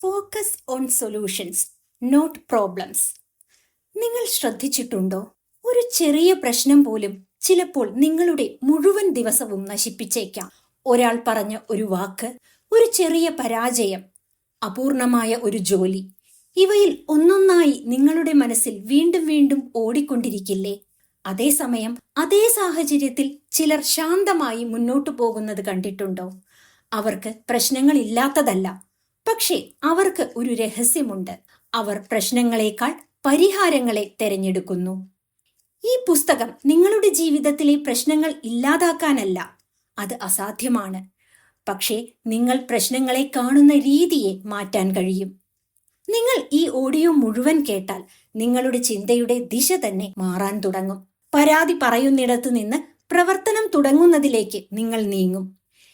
Focus on solutions, not problems. നിങ്ങൾ ശ്രദ്ധിച്ചിട്ടുണ്ടോ? ഒരു ചെറിയ പ്രശ്നം പോലും ചിലപ്പോൾ നിങ്ങളുടെ മുഴുവൻ ദിവസവും നശിപ്പിച്ചേക്കാം. ഒരാൾ പറഞ്ഞ ഒരു വാക്ക്, ഒരു ചെറിയ പരാജയം, അപൂർണമായ ഒരു ജോലി, ഇവയിൽ ഒന്നൊന്നായി നിങ്ങളുടെ മനസ്സിൽ വീണ്ടും വീണ്ടും ഓടിക്കൊണ്ടിരിക്കില്ലേ? അതേസമയം അതേ സാഹചര്യത്തിൽ ചിലർ ശാന്തമായി മുന്നോട്ടു പോകുന്നത് കണ്ടിട്ടുണ്ടോ? അവർക്ക് പ്രശ്നങ്ങളില്ലാത്തതല്ല, പക്ഷേ അവർക്ക് ഒരു രഹസ്യമുണ്ട്. അവർ പ്രശ്നങ്ങളെക്കാൾ പരിഹാരങ്ങളെ തെരഞ്ഞെടുക്കുന്നു. ഈ പുസ്തകം നിങ്ങളുടെ ജീവിതത്തിലെ പ്രശ്നങ്ങൾ ഇല്ലാതാക്കാനല്ല, അത് അസാധ്യമാണ്. പക്ഷേ നിങ്ങൾ പ്രശ്നങ്ങളെ കാണുന്ന രീതിയെ മാറ്റാൻ കഴിയും. നിങ്ങൾ ഈ ഓഡിയോ മുഴുവൻ കേട്ടാൽ നിങ്ങളുടെ ചിന്തയുടെ ദിശ തന്നെ മാറാൻ തുടങ്ങും. പരാതി പറയുന്നിടത്തു നിന്ന് പ്രവർത്തനം തുടങ്ങുന്നതിലേക്ക് നിങ്ങൾ നീങ്ങും.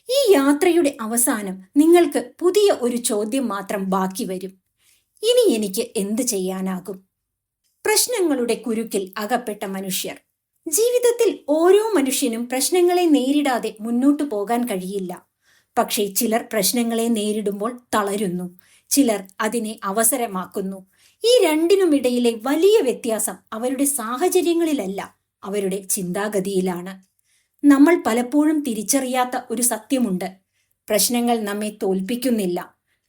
ഈ യാത്രയുടെ അവസാനം നിങ്ങൾക്ക് പുതിയ ഒരു ചോദ്യം മാത്രം ബാക്കി വരും. ഇനി എനിക്ക് എന്ത് ചെയ്യാനാകും? പ്രശ്നങ്ങളുടെ കുരുക്കിൽ അകപ്പെട്ട മനുഷ്യർ. ജീവിതത്തിൽ ഓരോ മനുഷ്യനും പ്രശ്നങ്ങളെ നേരിടാതെ മുന്നോട്ടു പോകാൻ കഴിയില്ല. പക്ഷേ ചിലർ പ്രശ്നങ്ങളെ നേരിടുമ്പോൾ തളരുന്നു, ചിലർ അതിനെ അവസരമാക്കുന്നു. ഈ രണ്ടിനുമിടയിലെ വലിയ വ്യത്യാസം അവരുടെ സാഹചര്യങ്ങളിലല്ല, അവരുടെ ചിന്താഗതിയിലാണ്. നമ്മൾ പലപ്പോഴും തിരിച്ചറിയാത്ത ഒരു സത്യമുണ്ട്. പ്രശ്നങ്ങൾ നമ്മെ തോൽപ്പിക്കുന്നില്ല.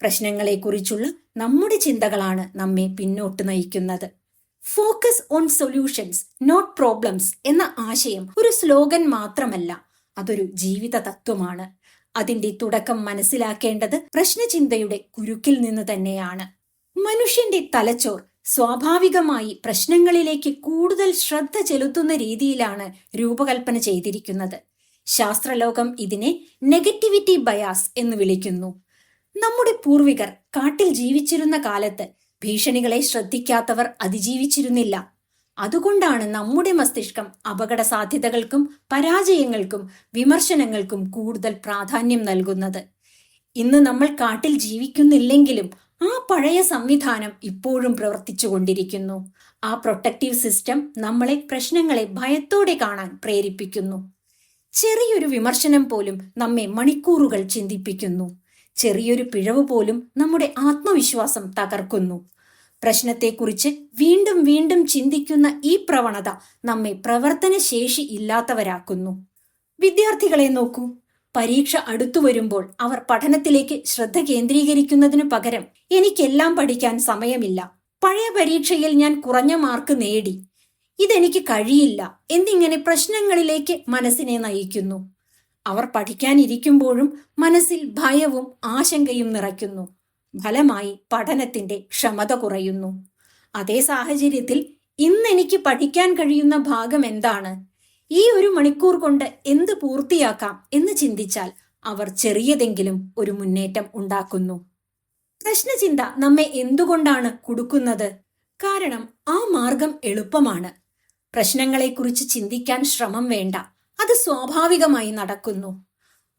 പ്രശ്നങ്ങളെക്കുറിച്ചുള്ള നമ്മുടെ ചിന്തകളാണ് നമ്മെ പിന്നോട്ട് നയിക്കുന്നത്. Focus on solutions, not problems എന്ന ആശയം ഒരു സ്ലോഗൻ മാത്രമല്ല, അതൊരു ജീവിത തത്വമാണ്. അതിന്റെ തുടക്കം മനസ്സിലാക്കേണ്ടത് പ്രശ്നചിന്തയുടെ കുരുക്കിൽ നിന്ന് തന്നെയാണ്. മനുഷ്യന്റെ തലച്ചോർ സ്വാഭാവികമായി പ്രശ്നങ്ങളിലേക്ക് കൂടുതൽ ശ്രദ്ധ ചെലുത്തുന്ന രീതിയിലാണ് രൂപകൽപ്പന ചെയ്തിരിക്കുന്നത്. ശാസ്ത്രലോകം ഇതിനെ നെഗറ്റിവിറ്റി ബയാസ് എന്ന് വിളിക്കുന്നു. നമ്മുടെ പൂർവികർ കാട്ടിൽ ജീവിച്ചിരുന്ന കാലത്ത് ഭീഷണികളെ ശ്രദ്ധിക്കാത്തവർ അതിജീവിച്ചിരുന്നില്ല. അതുകൊണ്ടാണ് നമ്മുടെ മസ്തിഷ്കം അപകട സാധ്യതകൾക്കും പരാജയങ്ങൾക്കും വിമർശനങ്ങൾക്കും കൂടുതൽ പ്രാധാന്യം നൽകുന്നത്. ഇന്ന് നമ്മൾ കാട്ടിൽ ജീവിക്കുന്നില്ലെങ്കിലും ആ പഴയ സംവിധാനം ഇപ്പോഴും പ്രവർത്തിച്ചു കൊണ്ടിരിക്കുന്നു. ആ പ്രൊട്ടക്റ്റീവ് സിസ്റ്റം നമ്മളെ പ്രശ്നങ്ങളെ ഭയത്തോടെ കാണാൻ പ്രേരിപ്പിക്കുന്നു. ചെറിയൊരു വിമർശനം പോലും നമ്മെ മണിക്കൂറുകൾ ചിന്തിപ്പിക്കുന്നു. ചെറിയൊരു പിഴവ് പോലും നമ്മുടെ ആത്മവിശ്വാസം തകർക്കുന്നു. പ്രശ്നത്തെക്കുറിച്ച് വീണ്ടും വീണ്ടും ചിന്തിക്കുന്ന ഈ പ്രവണത നമ്മെ പ്രവർത്തനശേഷി ഇല്ലാത്തവരാക്കുന്നു. വിദ്യാർത്ഥികളെ നോക്കൂ. പരീക്ഷ അടുത്തു വരുമ്പോൾ അവർ പഠനത്തിലേക്ക് ശ്രദ്ധ കേന്ദ്രീകരിക്കുന്നതിനു പകരം എനിക്കെല്ലാം പഠിക്കാൻ സമയമില്ല, പഴയ പരീക്ഷയിൽ ഞാൻ കുറഞ്ഞ മാർക്ക് നേടി, ഇതെനിക്ക് കഴിയില്ല എന്നിങ്ങനെ പ്രശ്നങ്ങളിലേക്ക് മനസ്സിനെ നയിക്കുന്നു. അവർ പഠിക്കാനിരിക്കുമ്പോഴും മനസ്സിൽ ഭയവും ആശങ്കയും നിറയ്ക്കുന്നു. ഫലമായി പഠനത്തിന്റെ ക്ഷമത കുറയുന്നു. അതേ സാഹചര്യത്തിൽ ഇന്ന് എനിക്ക് പഠിക്കാൻ കഴിയുന്ന ഭാഗം എന്താണ്? ഈ ഒരു മണിക്കൂർ കൊണ്ട് എന്ത് പൂർത്തിയാക്കാം എന്ന് ചിന്തിച്ചാൽ അവർ ചെറിയതെങ്കിലും ഒരു മുന്നേറ്റം ഉണ്ടാക്കുന്നു. പ്രശ്നചിന്ത നമ്മെ എന്തുകൊണ്ടാണ് കുടുക്കുന്നത്? കാരണം ആ മാർഗം എളുപ്പമാണ്. പ്രശ്നങ്ങളെക്കുറിച്ച് ചിന്തിക്കാൻ ശ്രമം വേണ്ട, അത് സ്വാഭാവികമായി നടക്കുന്നു.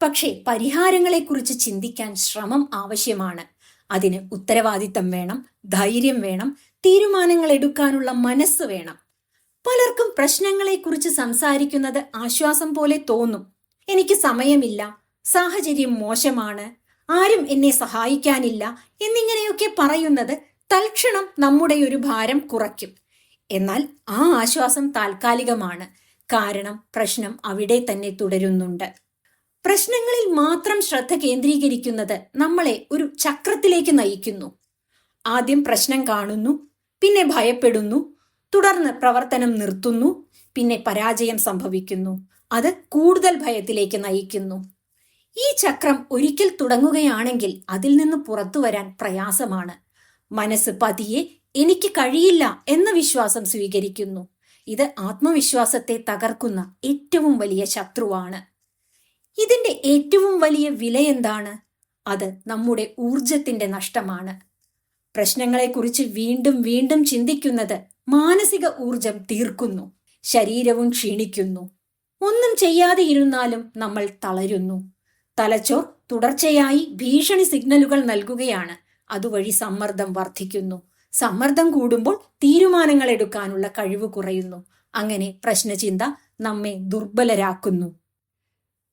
പക്ഷേ പരിഹാരങ്ങളെക്കുറിച്ച് ചിന്തിക്കാൻ ശ്രമം ആവശ്യമാണ്. അതിന് ഉത്തരവാദിത്തം വേണം, ധൈര്യം വേണം, തീരുമാനങ്ങൾ എടുക്കാനുള്ള മനസ്സ് വേണം. പലർക്കും പ്രശ്നങ്ങളെക്കുറിച്ച് സംസാരിക്കുന്നത് ആശ്വാസം പോലെ തോന്നും. എനിക്ക് സമയമില്ല, സാഹചര്യം മോശമാണ്, ആരും എന്നെ സഹായിക്കാനില്ല എന്നിങ്ങനെയൊക്കെ പറയുന്നത് തൽക്ഷണം നമ്മുടെ ഒരു ഭാരം കുറയ്ക്കും. എന്നാൽ ആ ആശ്വാസം താൽക്കാലികമാണ്. കാരണം പ്രശ്നം അവിടെ തന്നെ തുടരുന്നുണ്ട്. പ്രശ്നങ്ങളിൽ മാത്രം ശ്രദ്ധ കേന്ദ്രീകരിക്കുന്നത് നമ്മളെ ഒരു ചക്രത്തിലേക്ക് നയിക്കുന്നു. ആദ്യം പ്രശ്നം കാണുന്നു, പിന്നെ ഭയപ്പെടുന്നു, തുടർന്ന് പ്രവർത്തനം നിർത്തുന്നു, പിന്നെ പരാജയം സംഭവിക്കുന്നു. അത് കൂടുതൽ ഭയത്തിലേക്ക് നയിക്കുന്നു. ഈ ചക്രം ഒരിക്കൽ തുടങ്ങുകയാണെങ്കിൽ അതിൽ നിന്ന് പുറത്തു വരാൻ പ്രയാസമാണ്. മനസ്സ് പതിയെ എനിക്ക് കഴിയില്ല എന്ന വിശ്വാസം സ്വീകരിക്കുന്നു. ഇത് ആത്മവിശ്വാസത്തെ തകർക്കുന്ന ഏറ്റവും വലിയ ശത്രുവാണ്. ഇതിന്റെ ഏറ്റവും വലിയ വില എന്താണ്? അത് നമ്മുടെ ഊർജത്തിന്റെ നഷ്ടമാണ്. പ്രശ്നങ്ങളെക്കുറിച്ച് വീണ്ടും വീണ്ടും ചിന്തിക്കുന്നത് മാനസിക ഊർജം തീർക്കുന്നു. ശരീരവും ക്ഷീണിക്കുന്നു. ഒന്നും ചെയ്യാതെ ഇരുന്നാലും നമ്മൾ തളരുന്നു. തലച്ചോർ തുടർച്ചയായി ഭീഷണി സിഗ്നലുകൾ നൽകുകയാണ്. അതുവഴി സമ്മർദ്ദം വർദ്ധിക്കുന്നു. സമ്മർദ്ദം കൂടുമ്പോൾ തീരുമാനങ്ങൾ എടുക്കാനുള്ള കഴിവ് കുറയുന്നു. അങ്ങനെ പ്രശ്നചിന്ത നമ്മെ ദുർബലരാക്കുന്നു.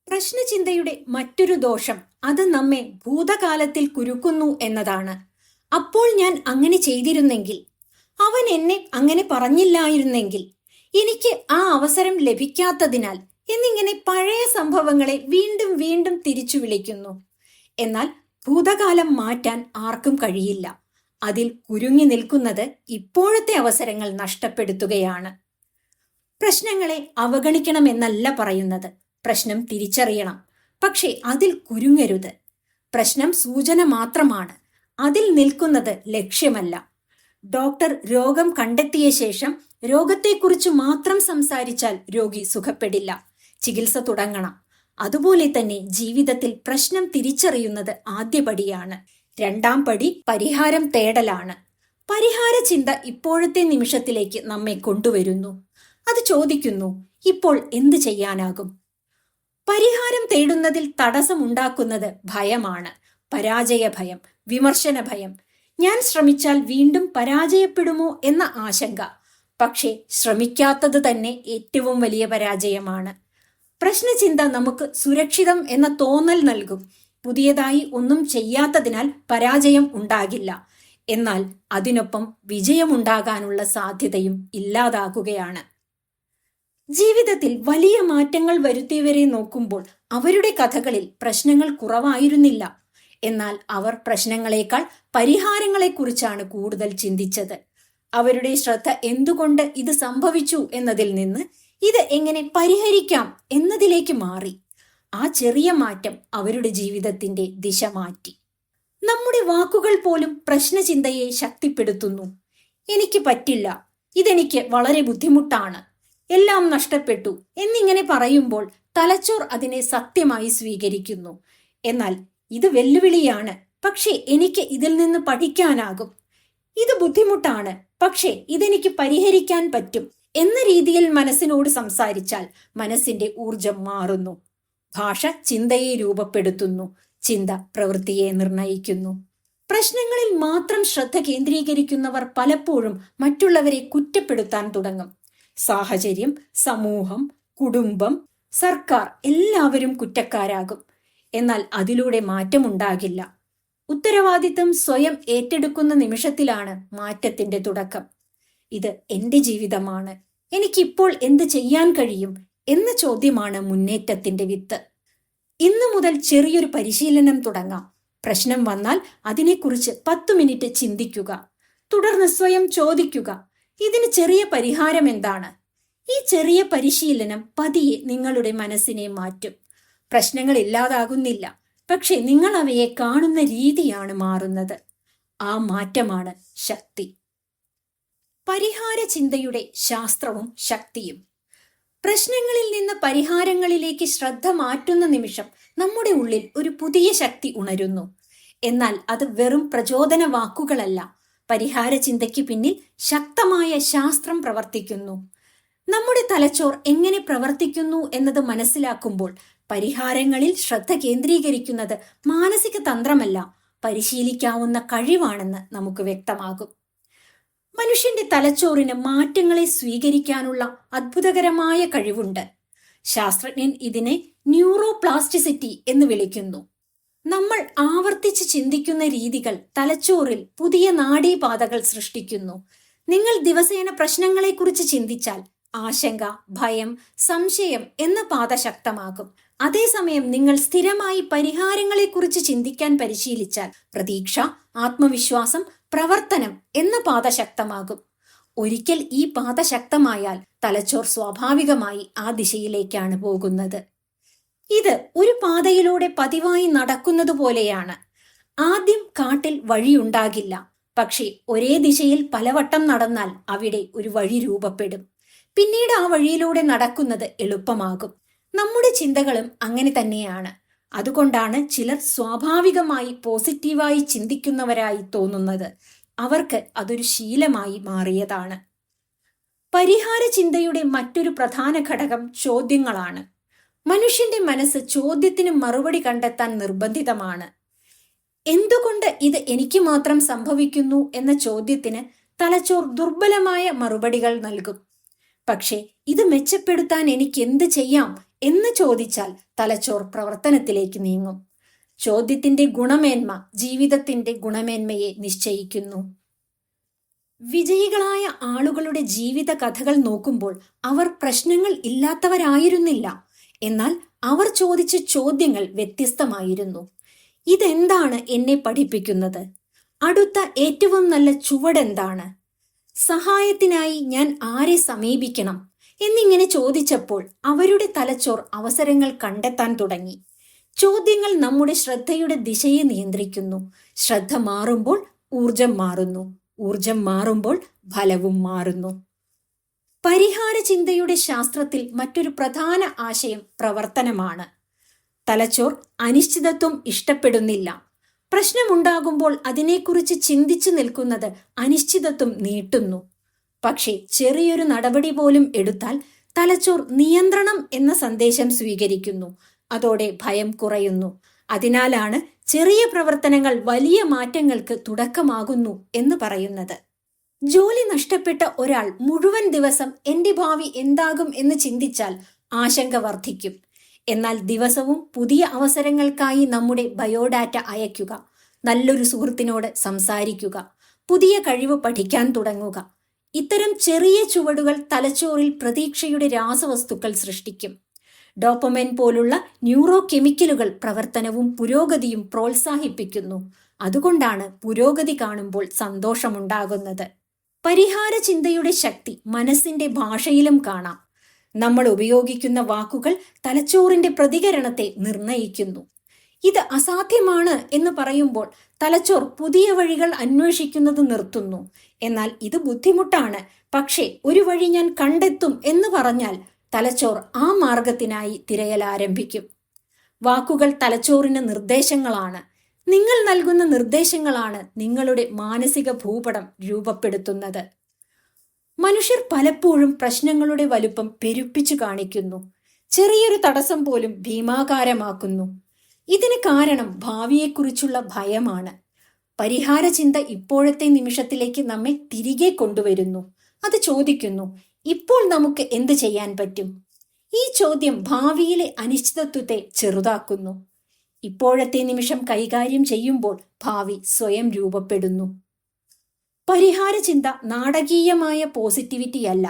പ്രശ്നചിന്തയുടെ മറ്റൊരു ദോഷം അത് നമ്മെ ഭൂതകാലത്തിൽ കുരുക്കുന്നു എന്നതാണ്. അപ്പോൾ ഞാൻ അങ്ങനെ ചെയ്തിരുന്നെങ്കിൽ, അവൻ എന്നെ അങ്ങനെ പറഞ്ഞില്ലായിരുന്നെങ്കിൽ, എനിക്ക് ആ അവസരം ലഭിക്കാത്തതിനാൽ എന്നിങ്ങനെ പഴയ സംഭവങ്ങളെ വീണ്ടും വീണ്ടും തിരിച്ചു വിളിക്കുന്നു. എന്നാൽ ഭൂതകാലം മാറ്റാൻ ആർക്കും കഴിയില്ല. അതിൽ കുരുങ്ങി നിൽക്കുന്നത് ഇപ്പോഴത്തെ അവസരങ്ങൾ നഷ്ടപ്പെടുത്തുകയാണ്. പ്രശ്നങ്ങളെ അവഗണിക്കണമെന്നല്ല പറയുന്നത്, പ്രശ്നം തിരിച്ചറിയണം. പക്ഷേ അതിൽ കുരുങ്ങരുത്. പ്രശ്നം സൂചന മാത്രമാണ്, അതിൽ നിൽക്കുന്നത് ലക്ഷ്യമല്ല. ഡോക്ടർ രോഗം കണ്ടെത്തിയ ശേഷം രോഗത്തെക്കുറിച്ച് മാത്രം സംസാരിച്ചാൽ രോഗി സുഖപ്പെടില്ല, ചികിത്സ തുടങ്ങണം. അതുപോലെ തന്നെ ജീവിതത്തിൽ പ്രശ്നം തിരിച്ചറിയുന്നത് ആദ്യപടിയാണ്. രണ്ടാം പടി പരിഹാരം തേടലാണ്. പരിഹാര ചിന്ത ഇപ്പോഴത്തെ നിമിഷത്തിലേക്ക് നമ്മെ കൊണ്ടുവരുന്നു. അത് ചോദിക്കുന്നു, ഇപ്പോൾ എന്ത് ചെയ്യാനാകും? പരിഹാരം തേടുന്നതിൽ തടസ്സമുണ്ടാക്കുന്നത് ഭയമാണ്. പരാജയ ഭയം, വിമർശന ഭയം. ഞാൻ ശ്രമിച്ചാൽ വീണ്ടും പരാജയപ്പെടുമോ എന്ന ആശങ്ക. പക്ഷേ ശ്രമിക്കാത്തത് തന്നെ ഏറ്റവും വലിയ പരാജയമാണ്. പ്രശ്നചിന്ത നമുക്ക് സുരക്ഷിതം എന്ന തോന്നൽ നൽകും. പുതിയതായി ഒന്നും ചെയ്യാത്തതിനാൽ പരാജയം ഉണ്ടാകില്ല. എന്നാൽ അതിനൊപ്പം വിജയമുണ്ടാകാനുള്ള സാധ്യതയും ഇല്ലാതാകുകയാണ്. ജീവിതത്തിൽ വലിയ മാറ്റങ്ങൾ വരുത്തിയവരെ നോക്കുമ്പോൾ അവരുടെ കഥകളിൽ പ്രശ്നങ്ങൾ കുറവായിരുന്നില്ല. എന്നാൽ അവർ പ്രശ്നങ്ങളെക്കാൾ പരിഹാരങ്ങളെക്കുറിച്ചാണ് കൂടുതൽ ചിന്തിച്ചത്. അവരുടെ ശ്രദ്ധ എന്തുകൊണ്ട് ഇത് സംഭവിച്ചു എന്നതിൽ നിന്ന് ഇത് എങ്ങനെ പരിഹരിക്കാം എന്നതിലേക്ക് മാറി. ആ ചെറിയ മാറ്റം അവരുടെ ജീവിതത്തിന്റെ ദിശ മാറ്റി. നമ്മുടെ വാക്കുകൾ പോലും പ്രശ്നചിന്തയെ ശക്തിപ്പെടുത്തുന്നു. എനിക്ക് പറ്റില്ല, ഇതെനിക്ക് വളരെ ബുദ്ധിമുട്ടാണ്, എല്ലാം നഷ്ടപ്പെട്ടു എന്നിങ്ങനെ പറയുമ്പോൾ തലച്ചോർ അതിനെ സത്യമായി സ്വീകരിക്കുന്നു. എന്നാൽ ഇത് വെല്ലുവിളിയാണ്, പക്ഷേ എനിക്ക് ഇതിൽ നിന്ന് പഠിക്കാനാകും. ഇത് ബുദ്ധിമുട്ടാണ്, പക്ഷേ ഇതെനിക്ക് പരിഹരിക്കാൻ പറ്റും എന്ന രീതിയിൽ മനസ്സിനോട് സംസാരിച്ചാൽ മനസ്സിന്റെ ഊർജം മാറുന്നു. ഭാഷ ചിന്തയെ രൂപപ്പെടുത്തുന്നു, ചിന്ത പ്രവൃത്തിയെ നിർണയിക്കുന്നു. പ്രശ്നങ്ങളിൽ മാത്രം ശ്രദ്ധ കേന്ദ്രീകരിക്കുന്നവർ പലപ്പോഴും മറ്റുള്ളവരെ കുറ്റപ്പെടുത്താൻ തുടങ്ങും. സാഹചര്യം, സമൂഹം, കുടുംബം, സർക്കാർ എല്ലാവരും കുറ്റക്കാരാകും. എന്നാൽ അതിലൂടെ മാറ്റമുണ്ടാകില്ല. ഉത്തരവാദിത്തം സ്വയം ഏറ്റെടുക്കുന്ന നിമിഷത്തിലാണ് മാറ്റത്തിന്റെ തുടക്കം. ഇത് എന്റെ ജീവിതമാണ്, എനിക്കിപ്പോൾ എന്ത് ചെയ്യാൻ കഴിയും എന്ന ചോദ്യമാണ് മുന്നേറ്റത്തിന്റെ വിത്ത്. ഇന്നു മുതൽ ചെറിയൊരു പരിശീലനം തുടങ്ങാം. പ്രശ്നം വന്നാൽ അതിനെക്കുറിച്ച് 10 മിനിറ്റ് ചിന്തിക്കുക. തുടർന്ന് സ്വയം ചോദിക്കുക, ഇതിന് ചെറിയ പരിഹാരം എന്താണ്? ഈ ചെറിയ പരിശീലനം പതിയെ നിങ്ങളുടെ മനസ്സിനെ മാറ്റും. പ്രശ്നങ്ങൾ ഇല്ലാതാകുന്നില്ല, പക്ഷെ നിങ്ങൾ അവയെ കാണുന്ന രീതിയാണ് മാറുന്നത്. ആ മാറ്റമാണ് ശക്തി. പരിഹാര ചിന്തയുടെ ശാസ്ത്രവും ശക്തിയും. പ്രശ്നങ്ങളിൽ നിന്ന് പരിഹാരങ്ങളിലേക്ക് ശ്രദ്ധ മാറ്റുന്ന നിമിഷം നമ്മുടെ ഉള്ളിൽ ഒരു പുതിയ ശക്തി ഉണരുന്നു. എന്നാൽ അത് വെറും പ്രചോദന വാക്കുകളല്ല. പരിഹാര ചിന്തയ്ക്ക് പിന്നിൽ ശക്തമായ ശാസ്ത്രം പ്രവർത്തിക്കുന്നു. നമ്മുടെ തലച്ചോർ എങ്ങനെ പ്രവർത്തിക്കുന്നു എന്നത് മനസ്സിലാക്കുമ്പോൾ പരിഹാരങ്ങളിൽ ശ്രദ്ധ കേന്ദ്രീകരിക്കുന്നത് മാനസിക തന്ത്രമല്ല, പരിശീലിക്കാവുന്ന കഴിവാണെന്ന് നമുക്ക് വ്യക്തമാകും. മനുഷ്യന്റെ തലച്ചോറിന് മാറ്റങ്ങളെ സ്വീകരിക്കാനുള്ള അത്ഭുതകരമായ കഴിവുണ്ട്. ശാസ്ത്രജ്ഞൻ ഇതിനെ ന്യൂറോപ്ലാസ്റ്റിസിറ്റി എന്ന് വിളിക്കുന്നു. നമ്മൾ ആവർത്തിച്ച് ചിന്തിക്കുന്ന രീതികൾ തലച്ചോറിൽ പുതിയ നാഡീപാതകൾ സൃഷ്ടിക്കുന്നു. നിങ്ങൾ ദിവസേന പ്രശ്നങ്ങളെക്കുറിച്ച് ചിന്തിച്ചാൽ ആശങ്ക, ഭയം, സംശയം എന്ന പാത ശക്തമാകും. അതേസമയം നിങ്ങൾ സ്ഥിരമായി പരിഹാരങ്ങളെക്കുറിച്ച് ചിന്തിക്കാൻ പരിശീലിച്ചാൽ പ്രതീക്ഷ, ആത്മവിശ്വാസം, പ്രവർത്തനം എന്ന പാത ശക്തമാകും. ഒരിക്കൽ ഈ പാത ശക്തമായാൽ തലച്ചോർ സ്വാഭാവികമായി ആ ദിശയിലേക്കാണ് പോകുന്നത്. ഇത് ഒരു പാതയിലൂടെ പതിവായി നടക്കുന്നത് പോലെയാണ്. ആദ്യം കാട്ടിൽ വഴിയുണ്ടാകില്ല, പക്ഷേ ഒരേ ദിശയിൽ പലവട്ടം നടന്നാൽ അവിടെ ഒരു വഴി രൂപപ്പെടും. പിന്നീട് ആ വഴിയിലൂടെ നടക്കുന്നത് എളുപ്പമാകും. നമ്മുടെ ചിന്തകളും അങ്ങനെ തന്നെയാണ്. അതുകൊണ്ടാണ് ചിലർ സ്വാഭാവികമായി പോസിറ്റീവായി ചിന്തിക്കുന്നവരായി തോന്നുന്നത്. അവർക്ക് അതൊരു ശീലമായി മാറിയതാണ്. പരിഹാര ചിന്തയുടെ മറ്റൊരു പ്രധാന ഘടകം ചോദ്യങ്ങളാണ്. മനുഷ്യന്റെ മനസ്സ് ചോദ്യത്തിന് മറുപടി കണ്ടെത്താൻ നിർബന്ധിതമാണ്. എന്തുകൊണ്ട് ഇത് എനിക്ക് മാത്രം സംഭവിക്കുന്നു എന്ന ചോദ്യത്തിന് തലച്ചോർ ദുർബലമായ മറുപടികൾ നൽകും. പക്ഷേ ഇത് മെച്ചപ്പെടുത്താൻ എനിക്ക് എന്ത് ചെയ്യാം എന്ന് ചോദിച്ചാൽ തലച്ചോർ പ്രവർത്തനത്തിലേക്ക് നീങ്ങും. ചോദ്യത്തിന്റെ ഗുണമേന്മ ജീവിതത്തിന്റെ ഗുണമേന്മയെ നിശ്ചയിക്കുന്നു. വിജയികളായ ആളുകളുടെ ജീവിത കഥകൾ നോക്കുമ്പോൾ അവർ പ്രശ്നങ്ങൾ ഇല്ലാത്തവരായിരുന്നില്ല. എന്നാൽ അവർ ചോദിച്ച ചോദ്യങ്ങൾ വ്യത്യസ്തമായിരുന്നു. ഇതെന്താണ് എന്നെ പഠിപ്പിക്കുന്നത്? അടുത്ത ഏറ്റവും നല്ല ചുവടെന്താണ്? സഹായത്തിനായി ഞാൻ ആരെ സമീപിക്കണം എന്നിങ്ങനെ ചോദിച്ചപ്പോൾ അവരുടെ തലച്ചോർ അവസരങ്ങൾ കണ്ടെത്താൻ തുടങ്ങി. ചോദ്യങ്ങൾ നമ്മുടെ ശ്രദ്ധയുടെ ദിശയെ നിയന്ത്രിക്കുന്നു. ശ്രദ്ധ മാറുമ്പോൾ ഊർജം മാറുന്നു. ഊർജം മാറുമ്പോൾ ഫലവും മാറുന്നു. പരിഹാര ചിന്തയുടെ ശാസ്ത്രത്തിൽ മറ്റൊരു പ്രധാന ആശയം പ്രവർത്തനമാണ്. തലച്ചോർ അനിശ്ചിതത്വം ഇഷ്ടപ്പെടുന്നില്ല. പ്രശ്നമുണ്ടാകുമ്പോൾ അതിനെക്കുറിച്ച് ചിന്തിച്ചു നിൽക്കുന്നത് അനിശ്ചിതത്വം നീട്ടുന്നു. പക്ഷേ ചെറിയൊരു നടപടി പോലും എടുത്താൽ തലച്ചോർ നിയന്ത്രണം എന്ന സന്ദേശം സ്വീകരിക്കുന്നു. അതോടെ ഭയം കുറയുന്നു. അതിനാലാണ് ചെറിയ പ്രവർത്തനങ്ങൾ വലിയ മാറ്റങ്ങൾക്ക് തുടക്കമാകുന്നു എന്ന് പറയുന്നത്. ജോലി നഷ്ടപ്പെട്ട ഒരാൾ മുഴുവൻ ദിവസം എന്റെ ഭാവി എന്താകും എന്ന് ചിന്തിച്ചാൽ ആശങ്ക വർദ്ധിക്കും. എന്നാൽ ദിവസവും പുതിയ അവസരങ്ങൾക്കായി നമ്മുടെ ബയോഡാറ്റ അയയ്ക്കുക, നല്ലൊരു സുഹൃത്തിനോട് സംസാരിക്കുക, പുതിയ കഴിവ് പഠിക്കാൻ തുടങ്ങുക. ഇത്തരം ചെറിയ ചുവടുകൾ തലച്ചോറിൽ പ്രതീക്ഷയുടെ രാസവസ്തുക്കൾ സൃഷ്ടിക്കും. ഡോപ്പമൈൻ പോലുള്ള ന്യൂറോ കെമിക്കലുകൾ പ്രവർത്തനവും പുരോഗതിയും പ്രോത്സാഹിപ്പിക്കുന്നു. അതുകൊണ്ടാണ് പുരോഗതി കാണുമ്പോൾ സന്തോഷമുണ്ടാകുന്നത്. പരിഹാര ചിന്തയുടെ ശക്തി മനസ്സിന്റെ ഭാഷയിലും കാണാം. നമ്മൾ ഉപയോഗിക്കുന്ന വാക്കുകൾ തലച്ചോറിന്റെ പ്രതികരണത്തെ നിർണയിക്കുന്നു. ഇത് അസാധ്യമാണ് എന്ന് പറയുമ്പോൾ തലച്ചോർ പുതിയ വഴികൾ അന്വേഷിക്കുന്നത് നിർത്തുന്നു. എന്നാൽ ഇത് ബുദ്ധിമുട്ടാണ്, പക്ഷേ ഒരു വഴി ഞാൻ കണ്ടെത്തും എന്ന് പറഞ്ഞാൽ തലച്ചോർ ആ മാർഗത്തിനായി തിരയൽ ആരംഭിക്കും. വാക്കുകൾ തലച്ചോറിന് നിർദ്ദേശങ്ങളാണ്. നിങ്ങൾ നൽകുന്ന നിർദ്ദേശങ്ങളാണ് നിങ്ങളുടെ മാനസിക ഭൂപടം രൂപപ്പെടുത്തുന്നത്. മനുഷ്യർ പലപ്പോഴും പ്രശ്നങ്ങളുടെ വലുപ്പം പെരുപ്പിച്ചു കാണിക്കുന്നു. ചെറിയൊരു തടസ്സം പോലും ഭീമാകാരമാക്കുന്നു. ഇതിന് കാരണം ഭാവിയെക്കുറിച്ചുള്ള ഭയമാണ്. പരിഹാര ചിന്ത ഇപ്പോഴത്തെ നിമിഷത്തിലേക്ക് നമ്മെ തിരികെ കൊണ്ടുവരുന്നു. അത് ചോദിക്കുന്നു, ഇപ്പോൾ നമുക്ക് എന്ത് ചെയ്യാൻ പറ്റും? ഈ ചോദ്യം ഭാവിയിലെ അനിശ്ചിതത്വത്തെ ചെറുതാക്കുന്നു. ഇപ്പോഴത്തെ നിമിഷം കൈകാര്യം ചെയ്യുമ്പോൾ ഭാവി സ്വയം രൂപപ്പെടുന്നു. പരിഹാര ചിന്ത നാടകീയമായ പോസിറ്റിവിറ്റി അല്ല.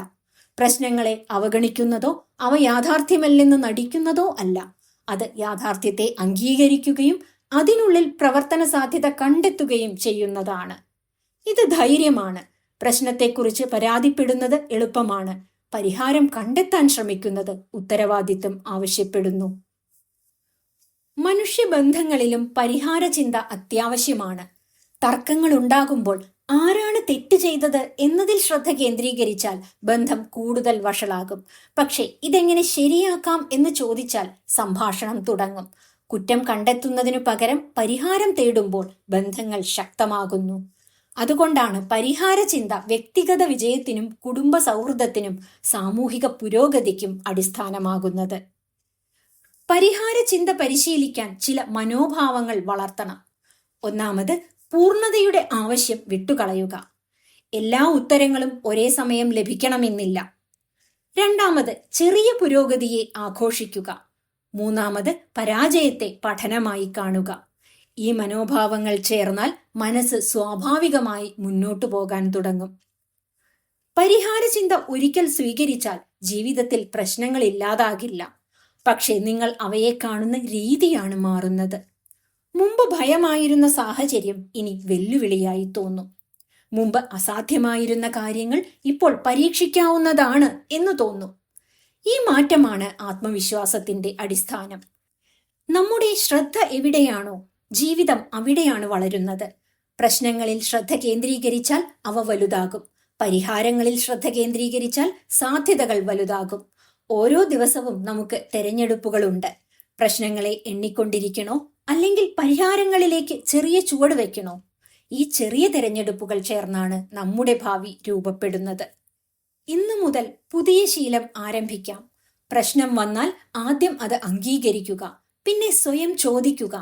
പ്രശ്നങ്ങളെ അവഗണിക്കുന്നതോ അവ യാഥാർത്ഥ്യമല്ലെന്ന് നടിക്കുന്നതോ അല്ല. അത് യാഥാർത്ഥ്യത്തെ അംഗീകരിക്കുകയും അതിനുള്ളിൽ പ്രവർത്തന സാധ്യത കണ്ടെത്തുകയും ചെയ്യുന്നതാണ്. ഇത് ധൈര്യമാണ്. പ്രശ്നത്തെക്കുറിച്ച് പരാതിപ്പെടുന്നത് എളുപ്പമാണ്. പരിഹാരം കണ്ടെത്താൻ ശ്രമിക്കുന്നത് ഉത്തരവാദിത്വം ആവശ്യപ്പെടുന്നു. മനുഷ്യബന്ധങ്ങളിലും പരിഹാര ചിന്ത അത്യാവശ്യമാണ്. തർക്കങ്ങൾ ഉണ്ടാകുമ്പോൾ ആരാണ് തെറ്റ് ചെയ്തത് എന്നതിൽ ശ്രദ്ധ കേന്ദ്രീകരിച്ചാൽ ബന്ധം കൂടുതൽ വഷളാകും. പക്ഷേ ഇതെങ്ങനെ ശരിയാക്കാം എന്ന് ചോദിച്ചാൽ സംഭാഷണം തുടങ്ങും. കുറ്റം കണ്ടെത്തുന്നതിനു പകരം പരിഹാരം തേടുമ്പോൾ ബന്ധങ്ങൾ ശക്തമാകുന്നു. അതുകൊണ്ടാണ് പരിഹാര ചിന്ത വ്യക്തിഗത വിജയത്തിനും കുടുംബ സൗഹൃദത്തിനും സാമൂഹിക പുരോഗതിക്കും അടിസ്ഥാനമാകുന്നത്. പരിഹാര ചിന്ത പരിശീലിക്കാൻ ചില മനോഭാവങ്ങൾ വളർത്തണം. ഒന്നാമത്, പൂർണ്ണതയുടെ ആവശ്യം വിട്ടുകളയുക. എല്ലാ ഉത്തരങ്ങളും ഒരേ സമയം ലഭിക്കണമെന്നില്ല. രണ്ടാമത്, ചെറിയ പുരോഗതിയെ ആഘോഷിക്കുക. മൂന്നാമത്, പരാജയത്തെ പഠനമായി കാണുക. ഈ മനോഭാവങ്ങൾ ചേർന്നാൽ മനസ്സ് സ്വാഭാവികമായി മുന്നോട്ടു പോകാൻ തുടങ്ങും. പരിഹാര ചിന്ത ഒരിക്കൽ സ്വീകരിച്ചാൽ ജീവിതത്തിൽ പ്രശ്നങ്ങൾ ഇല്ലാതാകില്ല. പക്ഷേ നിങ്ങൾ അവയെ കാണുന്ന രീതിയാണ് മാറുന്നത്. മുമ്പ് ഭയമായിരുന്ന സാഹചര്യം ഇനി വെല്ലുവിളിയായി തോന്നും. മുമ്പ് അസാധ്യമായിരുന്ന കാര്യങ്ങൾ ഇപ്പോൾ പരീക്ഷിക്കാവുന്നതാണ് എന്ന് തോന്നും. ഈ മാറ്റമാണ് ആത്മവിശ്വാസത്തിന്റെ അടിസ്ഥാനം. നമ്മുടെ ശ്രദ്ധ എവിടെയാണോ ജീവിതം അവിടെയാണ് വളരുന്നത്. പ്രശ്നങ്ങളിൽ ശ്രദ്ധ കേന്ദ്രീകരിച്ചാൽ അവ വലുതാകും. പരിഹാരങ്ങളിൽ ശ്രദ്ധ കേന്ദ്രീകരിച്ചാൽ സാധ്യതകൾ വലുതാകും. ഓരോ ദിവസവും നമുക്ക് തെരഞ്ഞെടുപ്പുകളുണ്ട്. പ്രശ്നങ്ങളെ എണ്ണിക്കൊണ്ടിരിക്കണോ അല്ലെങ്കിൽ പരിഹാരങ്ങളിലേക്ക് ചെറിയ ചുവട് വെക്കണോ? ഈ ചെറിയ തെരഞ്ഞെടുപ്പുകൾ ചേർന്നാണ് നമ്മുടെ ഭാവി രൂപപ്പെടുന്നത്. ഇന്നു മുതൽ പുതിയ ശീലം ആരംഭിക്കാം. പ്രശ്നം വന്നാൽ ആദ്യം അത് അംഗീകരിക്കുക. പിന്നെ സ്വയം ചോദിക്കുക,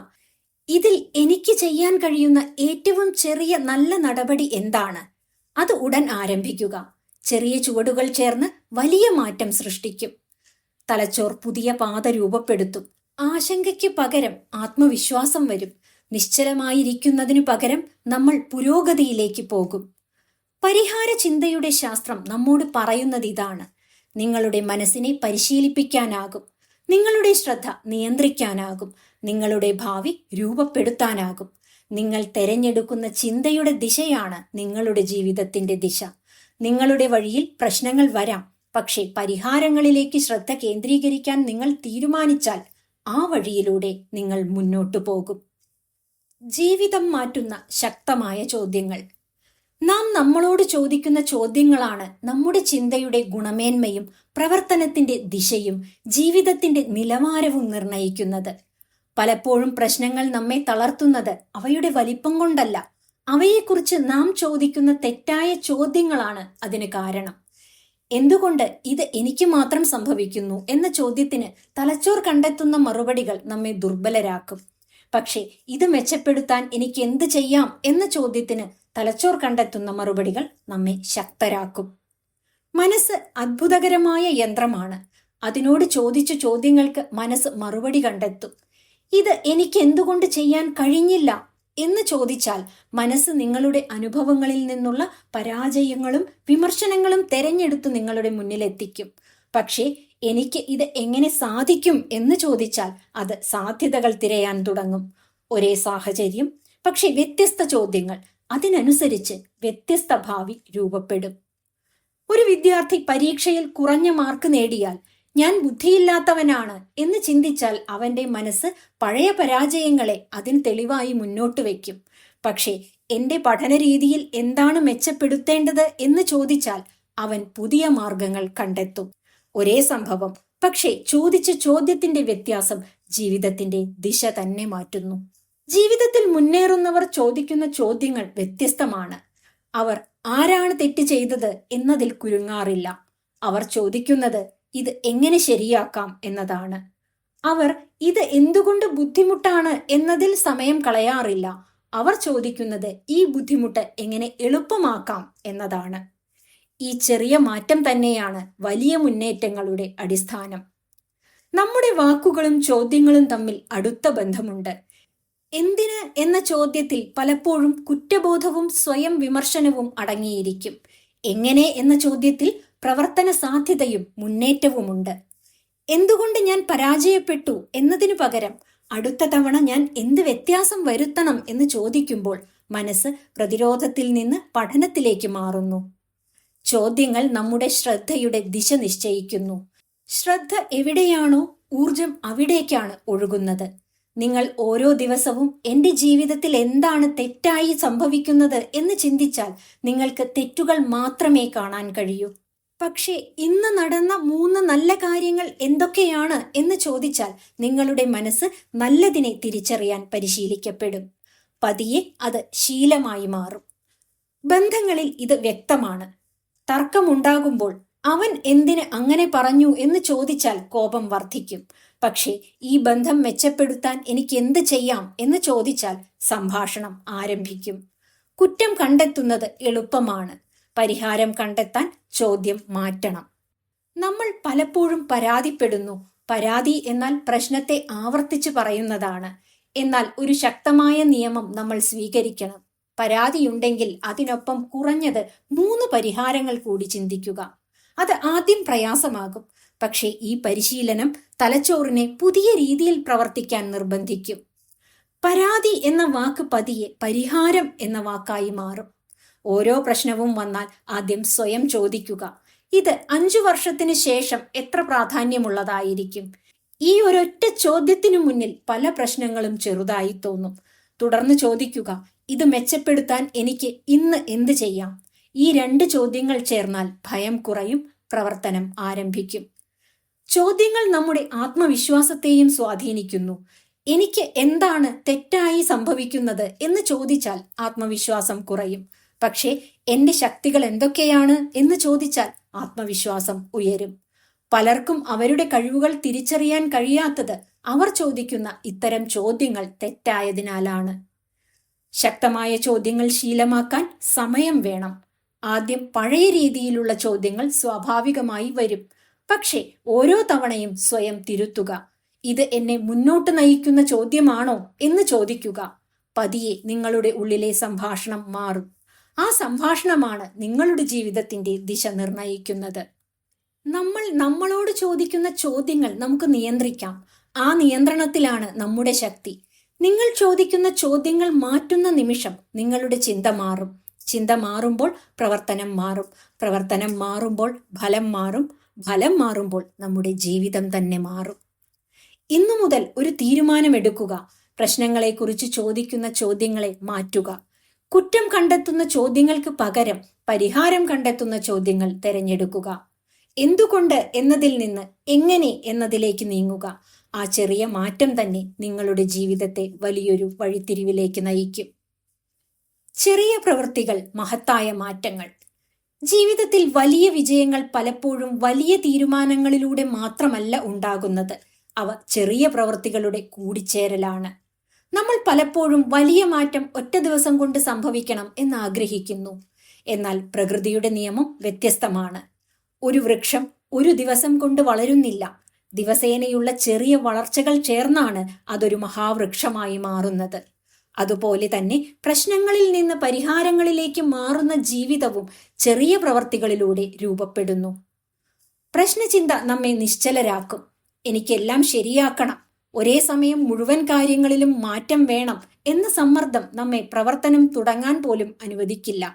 ഇതിൽ എനിക്ക് ചെയ്യാൻ കഴിയുന്ന ഏറ്റവും ചെറിയ നല്ല നടപടി എന്താണ്? അത് ഉടൻ ആരംഭിക്കുക. ചെറിയ ചുവടുകൾ ചേർന്ന് വലിയ മാറ്റം സൃഷ്ടിക്കും. തലച്ചോർ പുതിയ പാത രൂപപ്പെടുത്തും. ആശങ്കയ്ക്ക് പകരം ആത്മവിശ്വാസം വരും. നിശ്ചലമായിരിക്കുന്നതിനു പകരം നമ്മൾ പുരോഗതിയിലേക്ക് പോകും. പരിഹാര ചിന്തയുടെ ശാസ്ത്രം നമ്മോട് പറയുന്നത് ഇതാണ്: നിങ്ങളുടെ മനസ്സിനെ പരിശീലിപ്പിക്കാനാകും, നിങ്ങളുടെ ശ്രദ്ധ നിയന്ത്രിക്കാനാകും, നിങ്ങളുടെ ഭാവി രൂപപ്പെടുത്താനാകും. നിങ്ങൾ തെരഞ്ഞെടുക്കുന്ന ചിന്തയുടെ ദിശയാണ് നിങ്ങളുടെ ജീവിതത്തിന്റെ ദിശ. നിങ്ങളുടെ വഴിയിൽ പ്രശ്നങ്ങൾ വരാം, പക്ഷേ പരിഹാരങ്ങളിലേക്ക് ശ്രദ്ധ കേന്ദ്രീകരിക്കാൻ നിങ്ങൾ തീരുമാനിച്ചാൽ ആ വഴിയിലൂടെ നിങ്ങൾ മുന്നോട്ടു പോകും. ജീവിതം മാറ്റുന്ന ശക്തമായ ചോദ്യങ്ങൾ. നാം നമ്മളോട് ചോദിക്കുന്ന ചോദ്യങ്ങളാണ് നമ്മുടെ ചിന്തയുടെ ഗുണമേന്മയും പ്രവർത്തനത്തിന്റെ ദിശയും ജീവിതത്തിന്റെ നിലവാരവും നിർണയിക്കുന്നത്. പലപ്പോഴും പ്രശ്നങ്ങൾ നമ്മെ തളർത്തുന്നത് അവയുടെ വലിപ്പം കൊണ്ടല്ല, അവയെക്കുറിച്ച് നാം ചോദിക്കുന്ന തെറ്റായ ചോദ്യങ്ങളാണ് അതിന് കാരണം. എന്തുകൊണ്ട് ഇത് എനിക്ക് മാത്രം സംഭവിക്കുന്നു എന്ന ചോദ്യത്തിന് തലച്ചോർ കണ്ടെത്തുന്ന മറുപടികൾ നമ്മെ ദുർബലരാക്കും. പക്ഷേ ഇത് മെച്ചപ്പെടുത്താൻ എനിക്ക് എന്ത് ചെയ്യാം എന്ന ചോദ്യത്തിന് തലച്ചോർ കണ്ടെത്തുന്ന മറുപടികൾ നമ്മെ ശക്തരാക്കും. മനസ്സ് അത്ഭുതകരമായ യന്ത്രമാണ്. അതിനോട് ചോദിച്ച ചോദ്യങ്ങൾക്ക് മനസ്സ് മറുപടി കണ്ടെത്തും. ഇത് എനിക്ക് എന്തുകൊണ്ട് ചെയ്യാൻ കഴിഞ്ഞില്ല എന്ന് ചോദിച്ചാൽ മനസ്സ് നിങ്ങളുടെ അനുഭവങ്ങളിൽ നിന്നുള്ള പരാജയങ്ങളും വിമർശനങ്ങളും തെരഞ്ഞെടുത്ത് നിങ്ങളുടെ മുന്നിലെത്തിക്കും. പക്ഷേ എനിക്ക് ഇത് എങ്ങനെ സാധിക്കും എന്ന് ചോദിച്ചാൽ അത് സാധ്യതകൾ തിരയാൻ തുടങ്ങും. ഒരേ സാഹചര്യം, പക്ഷെ വ്യത്യസ്ത ചോദ്യങ്ങൾ, അതിനനുസരിച്ച് വ്യത്യസ്ത ഭാവി രൂപപ്പെടും. ഒരു വിദ്യാർത്ഥി പരീക്ഷയിൽ കുറഞ്ഞ മാർക്ക് നേടിയാൽ ഞാൻ ബുദ്ധിയില്ലാത്തവനാണ് എന്ന് ചിന്തിച്ചാൽ അവന്റെ മനസ്സ് പഴയ പരാജയങ്ങളെ അതിന് തെളിവായി മുന്നോട്ട് വയ്ക്കും. പക്ഷേ എന്റെ പഠന രീതിയിൽ എന്താണ് മെച്ചപ്പെടുത്തേണ്ടത് എന്ന് ചോദിച്ചാൽ അവൻ പുതിയ മാർഗങ്ങൾ കണ്ടെത്തും. ഒരേ സംഭവം, പക്ഷേ ചോദിച്ച ചോദ്യത്തിന്റെ വ്യത്യാസം ജീവിതത്തിന്റെ ദിശ തന്നെ മാറ്റുന്നു. ജീവിതത്തിൽ മുന്നേറുന്നവർ ചോദിക്കുന്ന ചോദ്യങ്ങൾ വ്യത്യസ്തമാണ്. അവർ ആരാണ് തെറ്റ് ചെയ്തത് എന്നതിൽ കുരുങ്ങാറില്ല. അവർ ചോദിക്കുന്നത് ഇത് എങ്ങനെ ശരിയാക്കാം എന്നതാണ്. അവർ ഇത് എന്തുകൊണ്ട് ബുദ്ധിമുട്ടാണ് എന്നതിൽ സമയം കളയാറില്ല. അവർ ചോദിക്കുന്നത് ഈ ബുദ്ധിമുട്ട് എങ്ങനെ എളുപ്പമാക്കാം എന്നതാണ്. ഈ ചെറിയ മാറ്റം തന്നെയാണ് വലിയ മുന്നേറ്റങ്ങളുടെ അടിസ്ഥാനം. നമ്മുടെ വാക്കുകളും ചോദ്യങ്ങളും തമ്മിൽ അടുത്ത ബന്ധമുണ്ട്. എന്തിന് എന്ന ചോദ്യത്തിൽ പലപ്പോഴും കുറ്റബോധവും സ്വയം വിമർശനവും അടങ്ങിയിരിക്കും. എങ്ങനെ എന്ന ചോദ്യത്തിൽ പ്രവർത്തന സാധ്യതയും മുന്നേറ്റവുമുണ്ട്. എന്തുകൊണ്ട് ഞാൻ പരാജയപ്പെട്ടു എന്നതിനു പകരം അടുത്ത തവണ ഞാൻ എന്ത് വ്യത്യാസം വരുത്തണം എന്ന് ചോദിക്കുമ്പോൾ മനസ്സ് പ്രതിരോധത്തിൽ നിന്ന് പഠനത്തിലേക്ക് മാറുന്നു. ചോദ്യങ്ങൾ നമ്മുടെ ശ്രദ്ധയുടെ ദിശ നിശ്ചയിക്കുന്നു. ശ്രദ്ധ എവിടെയാണോ ഊർജം അവിടേക്കാണ് ഒഴുകുന്നത്. നിങ്ങൾ ഓരോ ദിവസവും എൻ്റെ ജീവിതത്തിൽ എന്താണ് തെറ്റായി സംഭവിക്കുന്നത് എന്ന് ചിന്തിച്ചാൽ നിങ്ങൾക്ക് തെറ്റുകൾ മാത്രമേ കാണാൻ കഴിയൂ. പക്ഷേ ഇന്ന് നടന്ന 3 നല്ല കാര്യങ്ങൾ എന്തൊക്കെയാണ് എന്ന് ചോദിച്ചാൽ നിങ്ങളുടെ മനസ്സ് നല്ലതിനെ തിരിച്ചറിയാൻ പരിശീലിക്കപ്പെടും. പതിയെ അത് ശീലമായി മാറും. ബന്ധങ്ങളിൽ ഇത് വ്യക്തമാണ്. തർക്കമുണ്ടാകുമ്പോൾ അവൻ എന്തിന് അങ്ങനെ പറഞ്ഞു എന്ന് ചോദിച്ചാൽ കോപം വർദ്ധിക്കും. പക്ഷേ ഈ ബന്ധം മെച്ചപ്പെടുത്താൻ എനിക്ക് എന്ത് ചെയ്യാം എന്ന് ചോദിച്ചാൽ സംഭാഷണം ആരംഭിക്കും. കുറ്റം കണ്ടെത്തുന്നത് എളുപ്പമാണ്. പരിഹാരം കണ്ടെത്താൻ ചോദ്യം മാറ്റണം. നമ്മൾ പലപ്പോഴും പരാതിപ്പെടുന്നു. പരാതി എന്നാൽ പ്രശ്നത്തെ ആവർത്തിച്ച് പറയുന്നതാണ്. എന്നാൽ ഒരു ശക്തമായ നിയമം നമ്മൾ സ്വീകരിക്കണം. പരാതിയുണ്ടെങ്കിൽ അതിനൊപ്പം കുറഞ്ഞത് 3 പരിഹാരങ്ങൾ കൂടി ചിന്തിക്കുക. അത് ആദ്യം പ്രയാസമാകും, പക്ഷേ ഈ പരിശീലനം തലച്ചോറിനെ പുതിയ രീതിയിൽ പ്രവർത്തിക്കാൻ നിർബന്ധിക്കും. പരാതി എന്ന വാക്ക് പതിയെ പരിഹാരം എന്ന വാക്കായി മാറും. ഓരോ പ്രശ്നവും വന്നാൽ ആദ്യം സ്വയം ചോദിക്കുക, ഇത് 5 വർഷത്തിന് ശേഷം എത്ര പ്രാധാന്യമുള്ളതായിരിക്കും? ഈ ഒരൊറ്റ ചോദ്യത്തിനു മുന്നിൽ പല പ്രശ്നങ്ങളും ചെറുതായി തോന്നും. തുടർന്ന് ചോദിക്കുക, ഇത് മെച്ചപ്പെടുത്താൻ എനിക്ക് ഇന്ന് എന്ത് ചെയ്യാം? ഈ 2 ചോദ്യങ്ങൾ ചേർന്നാൽ ഭയം കുറയും, പ്രവർത്തനം ആരംഭിക്കും. ചോദ്യങ്ങൾ നമ്മുടെ ആത്മവിശ്വാസത്തെയും സ്വാധീനിക്കുന്നു. എനിക്ക് എന്താണ് തെറ്റായി സംഭവിക്കുന്നത് എന്ന് ചോദിച്ചാൽ ആത്മവിശ്വാസം കുറയും. പക്ഷേ എന്റെ ശക്തികൾ എന്തൊക്കെയാണ് എന്ന് ചോദിച്ചാൽ ആത്മവിശ്വാസം ഉയരും. പലർക്കും അവരുടെ കഴിവുകൾ തിരിച്ചറിയാൻ കഴിയാത്തത് അവർ ചോദിക്കുന്ന ഇത്തരം ചോദ്യങ്ങൾ തെറ്റായതിനാലാണ്. ശക്തമായ ചോദ്യങ്ങൾ ശീലമാക്കാൻ സമയം വേണം. ആദ്യം പഴയ രീതിയിലുള്ള ചോദ്യങ്ങൾ സ്വാഭാവികമായി വരും. പക്ഷേ ഓരോ തവണയും സ്വയം തിരുത്തുക. ഇത് എന്നെ മുന്നോട്ട് നയിക്കുന്ന ചോദ്യമാണോ എന്ന് ചോദിക്കുക. പതിയെ നിങ്ങളുടെ ഉള്ളിലെ സംഭാഷണം മാറും. ആ സംഭാഷണമാണ് നിങ്ങളുടെ ജീവിതത്തിന്റെ ദിശ നിർണയിക്കുന്നത്. നമ്മൾ നമ്മളോട് ചോദിക്കുന്ന ചോദ്യങ്ങൾ നമുക്ക് നിയന്ത്രിക്കാം. ആ നിയന്ത്രണത്തിലാണ് നമ്മുടെ ശക്തി. നിങ്ങൾ ചോദിക്കുന്ന ചോദ്യങ്ങൾ മാറ്റുന്ന നിമിഷം നിങ്ങളുടെ ചിന്ത മാറും. ചിന്ത മാറുമ്പോൾ പ്രവർത്തനം മാറും. പ്രവർത്തനം മാറുമ്പോൾ ഫലം മാറും. ഫലം മാറുമ്പോൾ നമ്മുടെ ജീവിതം തന്നെ മാറും. ഇന്നു മുതൽ ഒരു തീരുമാനമെടുക്കുക. പ്രശ്നങ്ങളെക്കുറിച്ച് ചോദിക്കുന്ന ചോദ്യങ്ങളെ മാറ്റുക. കുറ്റം കണ്ടെത്തുന്ന ചോദ്യങ്ങൾക്ക് പകരം പരിഹാരം കണ്ടെത്തുന്ന ചോദ്യങ്ങൾ തിരഞ്ഞെടുക്കുക. എന്തുകൊണ്ട് എന്നതിൽ നിന്ന് എങ്ങനെ എന്നതിലേക്ക് നീങ്ങുക. ആ ചെറിയ മാറ്റം തന്നെ നിങ്ങളുടെ ജീവിതത്തെ വലിയൊരു വഴിത്തിരിവിലേക്ക് നയിക്കും. ചെറിയ പ്രവൃത്തികൾ, മഹത്തായ മാറ്റങ്ങൾ. ജീവിതത്തിൽ വലിയ വിജയങ്ങൾ പലപ്പോഴും വലിയ തീരുമാനങ്ങളിലൂടെ മാത്രമല്ല ഉണ്ടാകുന്നത്. അവ ചെറിയ പ്രവൃത്തികളുടെ കൂടിച്ചേരലാണ്. നമ്മൾ പലപ്പോഴും വലിയ മാറ്റം ഒറ്റ ദിവസം കൊണ്ട് സംഭവിക്കണം എന്ന് ആഗ്രഹിക്കുന്നു. എന്നാൽ പ്രകൃതിയുടെ നിയമം വ്യത്യസ്തമാണ്. ഒരു വൃക്ഷം ഒരു ദിവസം കൊണ്ട് വളരുന്നില്ല. ദിവസേനയുള്ള ചെറിയ വളർച്ചകൾ ചേർന്നാണ് അതൊരു മഹാവൃക്ഷമായി മാറുന്നത്. അതുപോലെ തന്നെ പ്രശ്നങ്ങളിൽ നിന്ന് പരിഹാരങ്ങളിലേക്ക് മാറുന്ന ജീവിതവും ചെറിയ പ്രവർത്തികളിലൂടെ രൂപപ്പെടുന്നു. പ്രശ്നചിന്ത നമ്മെ നിശ്ചലരാക്കും. എനിക്കെല്ലാം ശരിയാക്കണം, ഒരേ സമയം മുഴുവൻ കാര്യങ്ങളിലും മാറ്റം വേണം എന്ന സമ്മർദ്ദം നമ്മെ പ്രവർത്തനം തുടങ്ങാൻ പോലും അനുവദിക്കില്ല.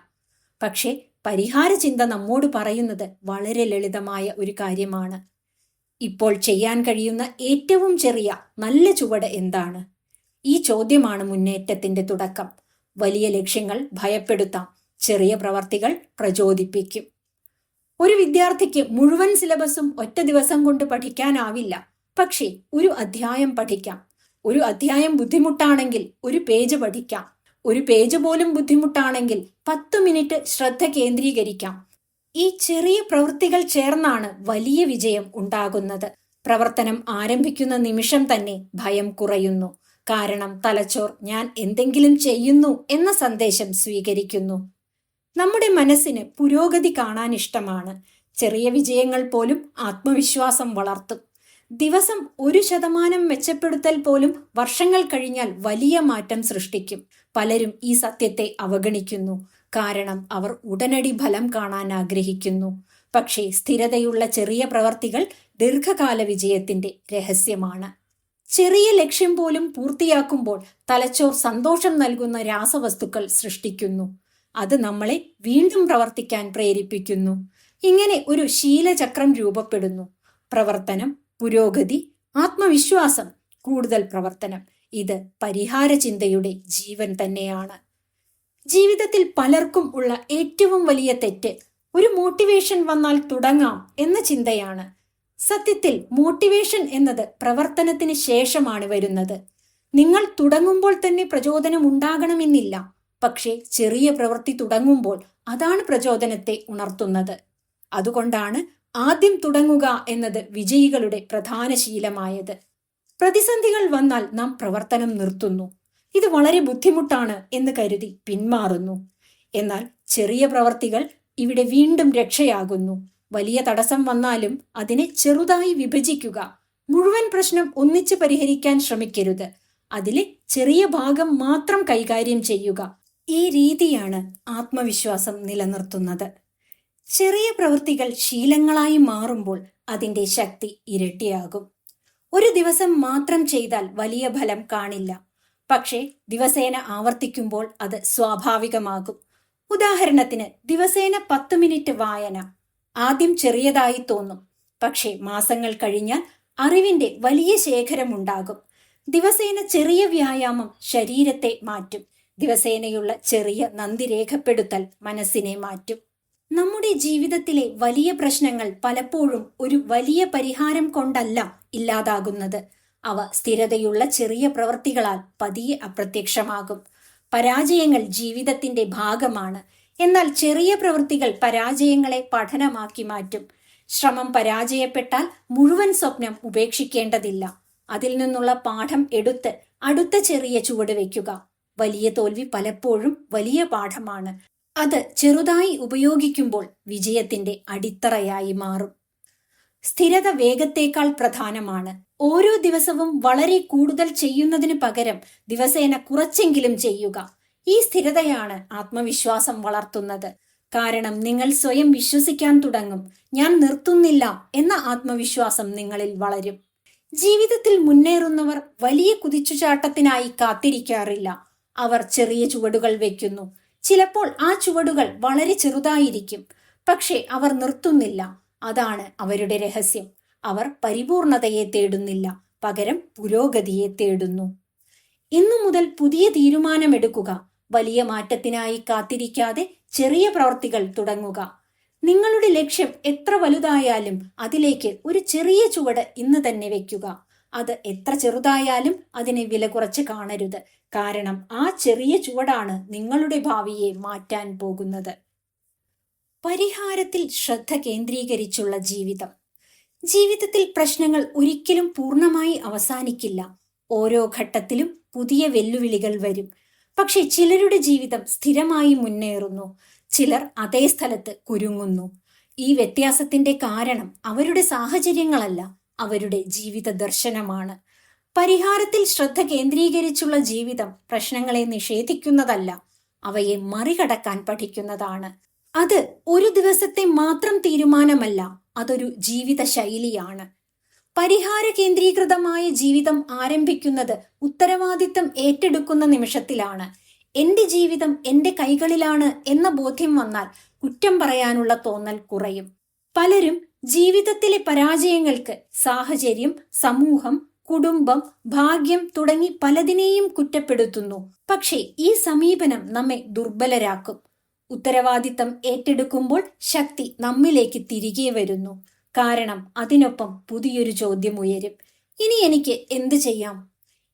പക്ഷേ പരിഹാര ചിന്ത നമ്മോട് പറയുന്നത് വളരെ ലളിതമായ ഒരു കാര്യമാണ്. ഇപ്പോൾ ചെയ്യാൻ കഴിയുന്ന ഏറ്റവും ചെറിയ നല്ല ചുവട് എന്താണ്? ഈ ചോദ്യമാണ് മുന്നേറ്റത്തിന്റെ തുടക്കം. വലിയ ലക്ഷ്യങ്ങൾ ഭയപ്പെടുത്താം, ചെറിയ പ്രവർത്തികൾ പ്രചോദിപ്പിക്കും. ഒരു വിദ്യാർത്ഥിക്ക് മുഴുവൻ സിലബസും ഒറ്റ ദിവസം കൊണ്ട് പഠിക്കാനാവില്ല. പക്ഷേ ഒരു അധ്യായം പഠിക്കാം. ഒരു അധ്യായം ബുദ്ധിമുട്ടാണെങ്കിൽ ഒരു പേജ് പഠിക്കാം. ഒരു പേജ് പോലും ബുദ്ധിമുട്ടാണെങ്കിൽ 10 മിനിറ്റ് ശ്രദ്ധ കേന്ദ്രീകരിക്കാം. ഈ ചെറിയ പ്രവൃത്തികൾ ചേർന്നാണ് വലിയ വിജയം ഉണ്ടാകുന്നത്. പ്രവർത്തനം ആരംഭിക്കുന്ന നിമിഷം തന്നെ ഭയം കുറയുന്നു. കാരണം തലച്ചോർ ഞാൻ എന്തെങ്കിലും ചെയ്യുന്നു എന്ന സന്ദേശം സ്വീകരിക്കുന്നു. നമ്മുടെ മനസ്സിന് പുരോഗതി കാണാൻ ഇഷ്ടമാണ്. ചെറിയ വിജയങ്ങൾ പോലും ആത്മവിശ്വാസം വളർത്തും. ദിവസം 1% മെച്ചപ്പെടുത്തൽ പോലും വർഷങ്ങൾ കഴിഞ്ഞാൽ വലിയ മാറ്റം സൃഷ്ടിക്കും. പലരും ഈ സത്യത്തെ അവഗണിക്കുന്നു. കാരണം അവർ ഉടനടി ഫലം കാണാൻ ആഗ്രഹിക്കുന്നു. പക്ഷേ സ്ഥിരതയുള്ള ചെറിയ പ്രവർത്തികൾ ദീർഘകാല വിജയത്തിന്റെ രഹസ്യമാണ്. ചെറിയ ലക്ഷ്യം പോലും പൂർത്തിയാക്കുമ്പോൾ തലച്ചോർ സന്തോഷം നൽകുന്ന രാസവസ്തുക്കൾ സൃഷ്ടിക്കുന്നു. അത് നമ്മളെ വീണ്ടും പ്രവർത്തിക്കാൻ പ്രേരിപ്പിക്കുന്നു. ഇങ്ങനെ ഒരു ശീലചക്രം രൂപപ്പെടുന്നു. പ്രവർത്തനം, പുരോഗതി, ആത്മവിശ്വാസം, കൂടുതൽ പ്രവർത്തനം. ഇത് പരിഹാര ചിന്തയുടെ ജീവൻ തന്നെയാണ്. ജീവിതത്തിൽ പലർക്കും ഉള്ള ഏറ്റവും വലിയ തെറ്റ് ഒരു മോട്ടിവേഷൻ വന്നാൽ തുടങ്ങാം എന്ന ചിന്തയാണ്. സത്യത്തിൽ മോട്ടിവേഷൻ എന്നത് പ്രവർത്തനത്തിന് ശേഷമാണ് വരുന്നത്. നിങ്ങൾ തുടങ്ങുമ്പോൾ തന്നെ പ്രചോദനം ഉണ്ടാകണമെന്നില്ല. പക്ഷേ ചെറിയ പ്രവൃത്തി തുടങ്ങുമ്പോൾ അതാണ് പ്രചോദനത്തെ ഉണർത്തുന്നത്. അതുകൊണ്ടാണ് ആദ്യം തുടങ്ങുക എന്നത് വിജയികളുടെ പ്രധാന ശീലമായത്. പ്രതിസന്ധികൾ വന്നാൽ നാം പ്രവർത്തനം നിർത്തുന്നു. ഇത് വളരെ ബുദ്ധിമുട്ടാണ് എന്ന് കരുതി പിന്മാറുന്നു. എന്നാൽ ചെറിയ പ്രവർത്തികൾ ഇവിടെ വീണ്ടും രക്ഷയാകുന്നു. വലിയ തടസ്സം വന്നാലും അതിനെ ചെറുതായി വിഭജിക്കുക. മുഴുവൻ പ്രശ്നം ഒന്നിച്ച് പരിഹരിക്കാൻ ശ്രമിക്കരുത്. അതിലെ ചെറിയ ഭാഗം മാത്രം കൈകാര്യം ചെയ്യുക. ഈ രീതിയാണ് ആത്മവിശ്വാസം നിലനിർത്തുന്നത്. ചെറിയ പ്രവൃത്തികൾ ശീലങ്ങളായി മാറുമ്പോൾ അതിന്റെ ശക്തി ഇരട്ടിയാകും. ഒരു ദിവസം മാത്രം ചെയ്താൽ വലിയ ഫലം കാണില്ല. പക്ഷേ ദിവസേന ആവർത്തിക്കുമ്പോൾ അത് സ്വാഭാവികമാകും. ഉദാഹരണത്തിന് ദിവസേന 10 മിനിറ്റ് വായന. ആദ്യം ചെറിയതായി തോന്നും. പക്ഷേ മാസങ്ങൾ കഴിഞ്ഞാൽ അറിവിന്റെ വലിയ ശേഖരമുണ്ടാകും. ദിവസേന ചെറിയ വ്യായാമം ശരീരത്തെ മാറ്റും. ദിവസേനയുള്ള ചെറിയ നന്ദി രേഖപ്പെടുത്തൽ മനസ്സിനെ മാറ്റും. നമ്മുടെ ജീവിതത്തിലെ വലിയ പ്രശ്നങ്ങൾ പലപ്പോഴും ഒരു വലിയ പരിഹാരം കൊണ്ടല്ല ഇല്ലാതാകുന്നത്. അവ സ്ഥിരതയുള്ള ചെറിയ പ്രവൃത്തികളാൽ പതിയെ അപ്രത്യക്ഷമാകും. പരാജയങ്ങൾ ജീവിതത്തിന്റെ ഭാഗമാണ്. എന്നാൽ ചെറിയ പ്രവൃത്തികൾ പരാജയങ്ങളെ പഠനമാക്കി മാറ്റും. ശ്രമം പരാജയപ്പെട്ടാൽ മുഴുവൻ സ്വപ്നം ഉപേക്ഷിക്കേണ്ടതില്ല. അതിൽ നിന്നുള്ള പാഠം എടുത്ത് അടുത്ത ചെറിയ ചുവട് വയ്ക്കുക. വലിയ തോൽവി പലപ്പോഴും വലിയ പാഠമാണ്. അത് ചെറുതായി ഉപയോഗിക്കുമ്പോൾ വിജയത്തിന്റെ അടിത്തറയായി മാറും. സ്ഥിരത വേഗത്തേക്കാൾ പ്രധാനമാണ്. ഓരോ ദിവസവും വളരെ കൂടുതൽ ചെയ്യുന്നതിന് പകരം ദിവസേന കുറച്ചെങ്കിലും ചെയ്യുക. ഈ സ്ഥിരതയാണ് ആത്മവിശ്വാസം വളർത്തുന്നത്. കാരണം നിങ്ങൾ സ്വയം വിശ്വസിക്കാൻ തുടങ്ങും. ഞാൻ നിർത്തുന്നില്ല എന്ന ആത്മവിശ്വാസം നിങ്ങളിൽ വളരും. ജീവിതത്തിൽ മുന്നേറുന്നവർ വലിയ കുതിച്ചുചാട്ടത്തിനായി കാത്തിരിക്കാറില്ല. അവർ ചെറിയ ചുവടുകൾ വെക്കുന്നു. ചിലപ്പോൾ ആ ചുവടുകൾ വളരെ ചെറുതായിരിക്കും, പക്ഷെ അവർ നിർത്തുന്നില്ല. അതാണ് അവരുടെ രഹസ്യം. അവർ പരിപൂർണതയെ തേടുന്നില്ല, പകരം പുരോഗതിയെ തേടുന്നു. ഇന്നു മുതൽ പുതിയ തീരുമാനമെടുക്കുക. വലിയ മാറ്റത്തിനായി കാത്തിരിക്കാതെ ചെറിയ പ്രവർത്തികൾ തുടങ്ങുക. നിങ്ങളുടെ ലക്ഷ്യം എത്ര വലുതായാലും അതിലേക്ക് ഒരു ചെറിയ ചുവട് ഇന്ന് തന്നെ വെക്കുക. അത് എത്ര ചെറുതായാലും അതിനെ വില കുറച്ച് കാണരുത്. കാരണം ആ ചെറിയ ചുവടാണ് നിങ്ങളുടെ ഭാവിയെ മാറ്റാൻ പോകുന്നത്. പരിഹാരത്തിൽ ശ്രദ്ധ കേന്ദ്രീകരിച്ചുള്ള ജീവിതം. ജീവിതത്തിൽ പ്രശ്നങ്ങൾ ഒരിക്കലും പൂർണ്ണമായി അവസാനിക്കില്ല. ഓരോ ഘട്ടത്തിലും പുതിയ വെല്ലുവിളികൾ വരും. പക്ഷെ ചിലരുടെ ജീവിതം സ്ഥിരമായി മുന്നേറുന്നു, ചിലർ അതേ സ്ഥലത്ത് കുരുങ്ങുന്നു. ഈ വ്യത്യാസത്തിന്റെ കാരണം അവരുടെ സാഹചര്യങ്ങളല്ല, അവരുടെ ജീവിത ദർശനമാണ്. പരിഹാരത്തിൽ ശ്രദ്ധ കേന്ദ്രീകരിച്ചുള്ള ജീവിതം പ്രശ്നങ്ങളെ നിഷേധിക്കുന്നതല്ല, അവയെ മറികടക്കാൻ പഠിക്കുന്നതാണ്. അത് ഒരു ദിവസത്തെ മാത്രം തീരുമാനമല്ല, അതൊരു ജീവിത ശൈലിയാണ്. പരിഹാര കേന്ദ്രീകൃതമായ ജീവിതം ആരംഭിക്കുന്നത് ഉത്തരവാദിത്തം ഏറ്റെടുക്കുന്ന നിമിഷത്തിലാണ്. എന്റെ ജീവിതം എന്റെ കൈകളിലാണ് എന്ന ബോധ്യം വന്നാൽ കുറ്റം പറയാനുള്ള തോന്നൽ കുറയും. പലരും ജീവിതത്തിലെ പരാജയങ്ങൾക്ക് സാഹചര്യം, സമൂഹം, കുടുംബം, ഭാഗ്യം തുടങ്ങി പലതിനെയും കുറ്റപ്പെടുത്തുന്നു. പക്ഷേ ഈ സമീപനം നമ്മെ ദുർബലരാക്കും. ഉത്തരവാദിത്തം ഏറ്റെടുക്കുമ്പോൾ ശക്തി നമ്മിലേക്ക് തിരികെ വരുന്നു. കാരണം അതിനൊപ്പം പുതിയൊരു ചോദ്യം ഉയരും: ഇനി എനിക്ക് എന്ത് ചെയ്യാം?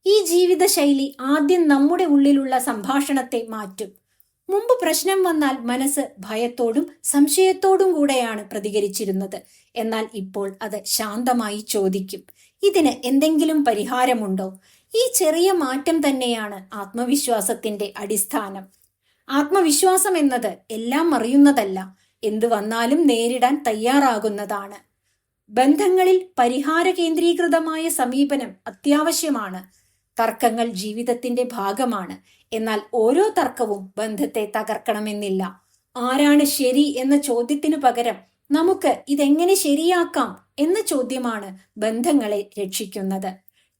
ഈ ജീവിതശൈലി ആദ്യം നമ്മുടെ ഉള്ളിലുള്ള സംഭാഷണത്തെ മാറ്റും. മുമ്പ് പ്രശ്നം വന്നാൽ മനസ്സ് ഭയത്തോടും സംശയത്തോടും കൂടെയാണ് പ്രതികരിച്ചിരുന്നത്. എന്നാൽ ഇപ്പോൾ അത് ശാന്തമായി ചോദിക്കും: ഇതിന് എന്തെങ്കിലും പരിഹാരമുണ്ടോ? ഈ ചെറിയ മാറ്റം തന്നെയാണ് ആത്മവിശ്വാസത്തിന്റെ അടിസ്ഥാനം. ആത്മവിശ്വാസം എന്നത് എല്ലാം അറിയുന്നതല്ല, എന്തു വന്നാലും നേരിടാൻ തയ്യാറാകുന്നതാണ്. ബന്ധങ്ങളിൽ പരിഹാര കേന്ദ്രീകൃതമായ സമീപനം അത്യാവശ്യമാണ്. തർക്കങ്ങൾ ജീവിതത്തിന്റെ ഭാഗമാണ്. എന്നാൽ ഓരോ തർക്കവും ബന്ധത്തെ തകർക്കണമെന്നില്ല. ആരാണ് ശരി എന്ന ചോദ്യത്തിനു പകരം നമുക്ക് ഇതെങ്ങനെ ശരിയാക്കാം എന്ന ചോദ്യമാണ് ബന്ധങ്ങളെ രക്ഷിക്കുന്നത്.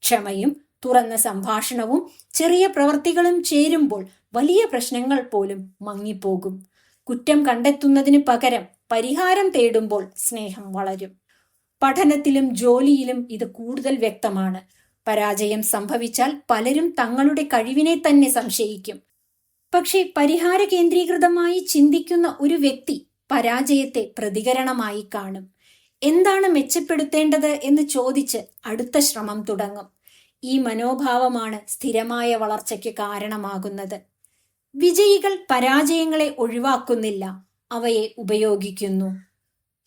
ക്ഷമയും തുറന്ന സംഭാഷണവും ചെറിയ പ്രവൃത്തികളും ചേരുമ്പോൾ വലിയ പ്രശ്നങ്ങൾ പോലും മങ്ങിപ്പോകും. കുറ്റം കണ്ടെത്തുന്നതിന് പകരം പരിഹാരം തേടുമ്പോൾ സ്നേഹം വളരും. പഠനത്തിലും ജോലിയിലും ഇത് കൂടുതൽ വ്യക്തമാണ്. പരാജയം സംഭവിച്ചാൽ പലരും തങ്ങളുടെ കഴിവിനെ തന്നെ സംശയിക്കും. പക്ഷേ പരിഹാര കേന്ദ്രീകൃതമായി ചിന്തിക്കുന്ന ഒരു വ്യക്തി പരാജയത്തെ പ്രതികരണമായി കാണും. എന്താണ് മെച്ചപ്പെടുത്തേണ്ടത് എന്ന് ചോദിച്ച് അടുത്ത ശ്രമം തുടങ്ങും. ഈ മനോഭാവമാണ് സ്ഥിരമായ വളർച്ചയ്ക്ക് കാരണമാകുന്നത്. വിജയികൾ പരാജയങ്ങളെ ഒഴിവാക്കുന്നില്ല, അവയെ ഉപയോഗിക്കുന്നു.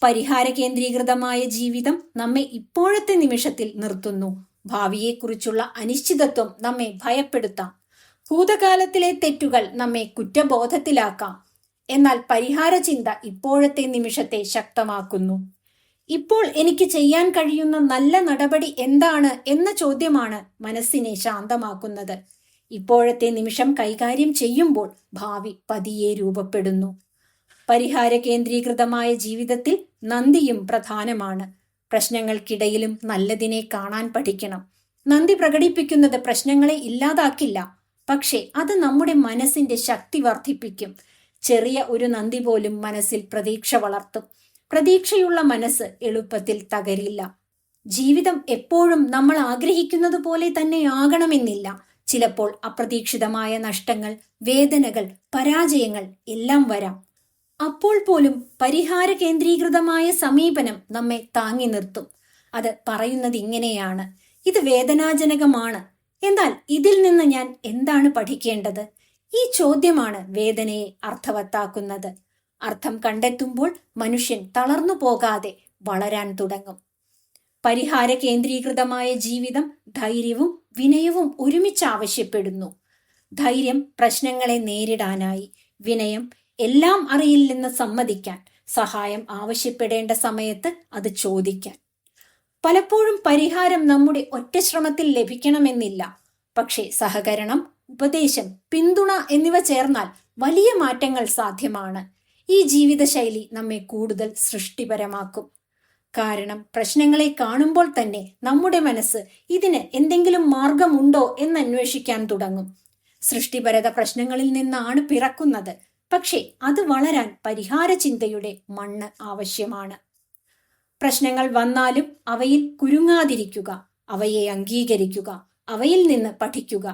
പരിഹാര കേന്ദ്രീകൃതമായ ജീവിതം നമ്മെ ഇപ്പോഴത്തെ നിമിഷത്തിൽ നിർത്തുന്നു. ഭാവിയെക്കുറിച്ചുള്ള അനിശ്ചിതത്വം നമ്മെ ഭയപ്പെടുത്താം. ഭൂതകാലത്തിലെ തെറ്റുകൾ നമ്മെ കുറ്റബോധത്തിലാക്കാം. എന്നാൽ പരിഹാര ചിന്ത ഇപ്പോഴത്തെ നിമിഷത്തെ ശക്തമാക്കുന്നു. ഇപ്പോൾ എനിക്ക് ചെയ്യാൻ കഴിയുന്ന നല്ല നടപടി എന്താണ് എന്ന ചോദ്യമാണ് മനസ്സിനെ ശാന്തമാക്കുന്നത്. ഇപ്പോഴത്തെ നിമിഷം കൈകാര്യം ചെയ്യുമ്പോൾ ഭാവി പതിയെ രൂപപ്പെടുന്നു. പരിഹാര കേന്ദ്രീകൃതമായ ജീവിതത്തിൽ നന്ദിയും പ്രധാനമാണ്. പ്രശ്നങ്ങൾക്കിടയിലും നല്ലതിനെ കാണാൻ പഠിക്കണം. നന്ദി പ്രകടിപ്പിക്കുന്നത് പ്രശ്നങ്ങളെ ഇല്ലാതാക്കില്ല, പക്ഷേ അത് നമ്മുടെ മനസ്സിന്റെ ശക്തി വർദ്ധിപ്പിക്കും. ചെറിയ ഒരു നന്ദി പോലും മനസ്സിൽ പ്രതീക്ഷ വളർത്തും. പ്രതീക്ഷയുള്ള മനസ്സ് എളുപ്പത്തിൽ തകരില്ല. ജീവിതം എപ്പോഴും നമ്മൾ ആഗ്രഹിക്കുന്നത് പോലെ തന്നെ ആകണമെന്നില്ല. ചിലപ്പോൾ അപ്രതീക്ഷിതമായ നഷ്ടങ്ങൾ, വേദനകൾ, പരാജയങ്ങൾ എല്ലാം വരാം. അപ്പോൾ പോലും പരിഹാര കേന്ദ്രീകൃതമായ സമീപനം നമ്മെ താങ്ങി നിർത്തും. അത് പറയുന്നത് ഇങ്ങനെയാണ്: ഇത് വേദനാജനകമാണ്, എന്നാൽ ഇതിൽ നിന്ന് ഞാൻ എന്താണ് പഠിക്കേണ്ടത്? ഈ ചോദ്യമാണ് വേദനയെ അർത്ഥവത്താക്കുന്നത്. അർത്ഥം കണ്ടെത്തുമ്പോൾ മനുഷ്യൻ തളർന്നു പോകാതെ വളരാൻ തുടങ്ങും. പരിഹാര കേന്ദ്രീകൃതമായ ജീവിതം ധൈര്യവും വിനയവും ഒരുമിച്ച് ആവശ്യപ്പെടുന്നു. ധൈര്യം പ്രശ്നങ്ങളെ നേരിടാനായി, വിനയം എല്ലാം അറിയില്ലെന്ന് സമ്മതിക്കാൻ, സഹായം ആവശ്യപ്പെടേണ്ട സമയത്ത് അത് ചോദിക്കാൻ. പലപ്പോഴും പരിഹാരം നമ്മുടെ ഒറ്റ ശ്രമത്തിൽ ലഭിക്കണമെന്നില്ല. പക്ഷേ സഹകരണം, ഉപദേശം, പിന്തുണ എന്നിവ ചേർന്നാൽ വലിയ മാറ്റങ്ങൾ സാധ്യമാണ്. ഈ ജീവിതശൈലി നമ്മെ കൂടുതൽ സൃഷ്ടിപരമാക്കും. കാരണം പ്രശ്നങ്ങളെ കാണുമ്പോൾ തന്നെ നമ്മുടെ മനസ്സ് ഇതിന് എന്തെങ്കിലും മാർഗമുണ്ടോ എന്ന് അന്വേഷിക്കാൻ തുടങ്ങും. സൃഷ്ടിപരത പ്രശ്നങ്ങളിൽ നിന്നാണ് പിറക്കുന്നത്. പക്ഷേ അത് വളരാൻ പരിഹാര ചിന്തയുടെ മണ്ണ് ആവശ്യമാണ്. പ്രശ്നങ്ങൾ വന്നാലും അവയിൽ കുരുങ്ങാതിരിക്കുക, അവയെ അംഗീകരിക്കുക, അവയിൽ നിന്ന് പഠിക്കുക.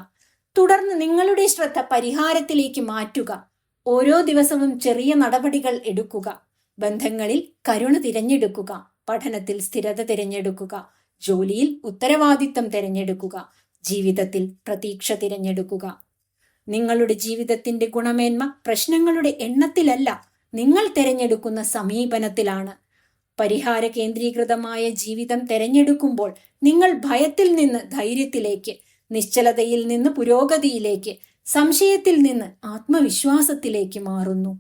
തുടർന്ന് നിങ്ങളുടെ ശ്രദ്ധ പരിഹാരത്തിലേക്ക് മാറ്റുക. ഓരോ ദിവസവും ചെറിയ നടപടികൾ എടുക്കുക. ബന്ധങ്ങളിൽ കരുണ തിരഞ്ഞെടുക്കുക, പഠനത്തിൽ സ്ഥിരത തിരഞ്ഞെടുക്കുക, ജോലിയിൽ ഉത്തരവാദിത്തം തിരഞ്ഞെടുക്കുക, ജീവിതത്തിൽ പ്രതീക്ഷ തിരഞ്ഞെടുക്കുക. നിങ്ങളുടെ ജീവിതത്തിന്റെ ഗുണമേന്മ പ്രശ്നങ്ങളുടെ എണ്ണത്തിലല്ല, നിങ്ങൾ തിരഞ്ഞെടുക്കുന്ന സമീപനത്തിലാണ്. പരിഹാര കേന്ദ്രീകൃതമായ ജീവിതം തിരഞ്ഞെടുക്കുമ്പോൾ നിങ്ങൾ ഭയത്തിൽ നിന്ന് ധൈര്യത്തിലേക്ക്, നിശ്ചലതയിൽ നിന്ന് പുരോഗതിയിലേക്ക്, സംശയത്തിൽ നിന്ന് ആത്മവിശ്വാസത്തിലേക്ക് മാറുന്നു.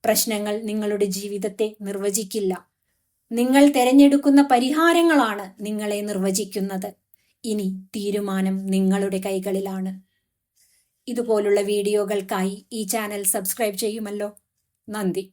പ്രശ്നങ്ങൾ നിങ്ങളുടെ ജീവിതത്തെ നിർവചിക്കില്ല. നിങ്ങൾ തിരഞ്ഞെടുക്കുന്ന പരിഹാരങ്ങളാണ് നിങ്ങളെ നിർവചിക്കുന്നത്. ഇനി തീരുമാനം നിങ്ങളുടെ കൈകളിലാണ്. ഇതുപോലുള്ള വീഡിയോകൾക്കായി ഈ ചാനൽ സബ്സ്ക്രൈബ് ചെയ്യുമല്ലോ. നന്ദി.